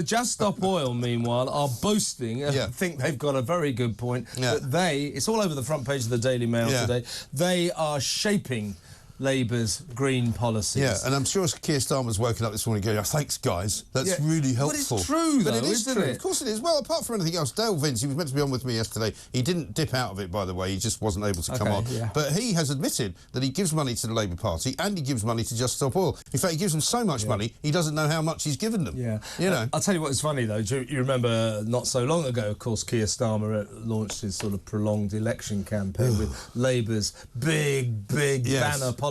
Just Stop Oil, meanwhile, are boasting. I think they've got a very good point. That it's all over the front page of the Daily Mail today, they are shaping Labour's green policies. Yeah, and I'm sure Keir Starmer's woken up this morning going, thanks, guys, that's really helpful. But it's true, though, but it is isn't true. it? Of course it is. Well, apart from anything else, Dale Vince, he was meant to be on with me yesterday. He didn't dip out of it, by the way. He just wasn't able to come on. But he has admitted that he gives money to the Labour Party and he gives money to Just Stop Oil. In fact, he gives them so much money, he doesn't know how much he's given them. You know. I'll tell you what's funny, though. Do you remember not so long ago, of course, Keir Starmer launched his sort of prolonged election campaign with Labour's big banner policy,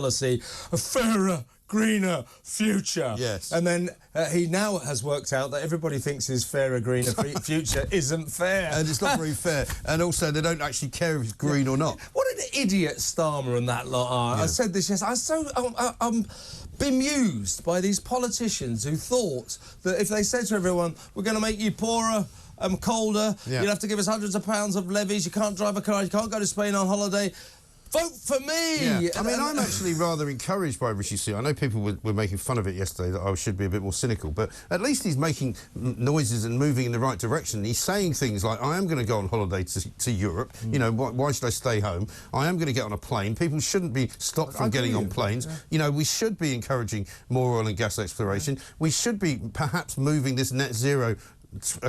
a fairer, greener future. And then he now has worked out that everybody thinks his fairer, greener future isn't fair. And it's not very fair. And also, they don't actually care if it's green or not. What an idiot Starmer and that lot are. I said this yesterday. I'm bemused by these politicians who thought that if they said to everyone, we're going to make you poorer, colder, you'll have to give us hundreds of pounds of levies, you can't drive a car, you can't go to Spain on holiday, vote for me! I mean, I'm actually rather encouraged by Rishi Sunak. I know people were making fun of it yesterday, that I should be a bit more cynical, but at least he's making noises and moving in the right direction. He's saying things like, I am going to go on holiday to Europe. You know, why should I stay home? I am going to get on a plane. People shouldn't be stopped from getting on planes. You know, we should be encouraging more oil and gas exploration. We should be perhaps moving this net zero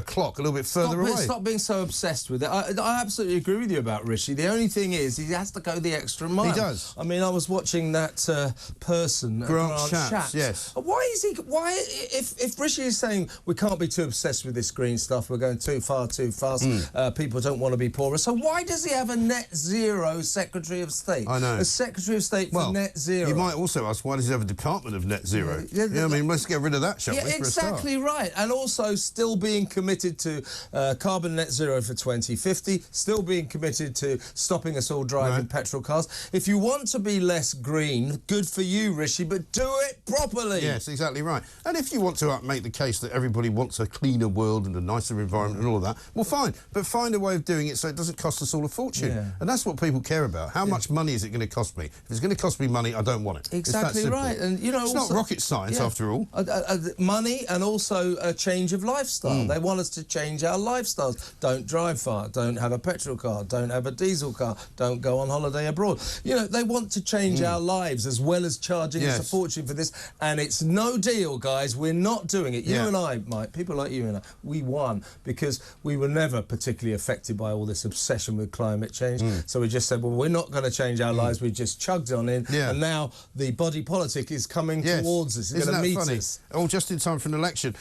clock a little bit further away. Stop being so obsessed with it. I absolutely agree with you about Rishi. The only thing is he has to go the extra mile. He does. I mean, I was watching that person, Grant Shapps. Yes. Why is he? Why, if Rishi is saying we can't be too obsessed with this green stuff, we're going too far, too fast. People don't want to be poorer. So why does he have a net zero Secretary of State? I know. A Secretary of State for net zero. You might also ask, why does he have a Department of Net Zero? I mean, let's get rid of that, shall we? Exactly right. And also still being committed to carbon net zero for 2050, still being committed to stopping us all driving petrol cars. If you want to be less green, good for you, Rishi, but do it properly. Yes, exactly right. And if you want to make the case that everybody wants a cleaner world and a nicer environment and all of that, well, fine. But find a way of doing it so it doesn't cost us all a fortune. And that's what people care about. How much money is it going to cost me? If it's going to cost me money, I don't want it. Exactly right. And you know, it's not rocket science after all. Money and also a change of lifestyle. They want us to change our lifestyles. Don't drive far, don't have a petrol car, don't have a diesel car, don't go on holiday abroad. You know, they want to change our lives as well as charging us a fortune for this, and it's no deal, guys. We're not doing it. You and I, Mike, people like you and I, we won because we were never particularly affected by all this obsession with climate change. So we just said, well, we're not going to change our lives. We just chugged on in, and now the body politic is coming towards us. It's going to meet us. All just in time for an election.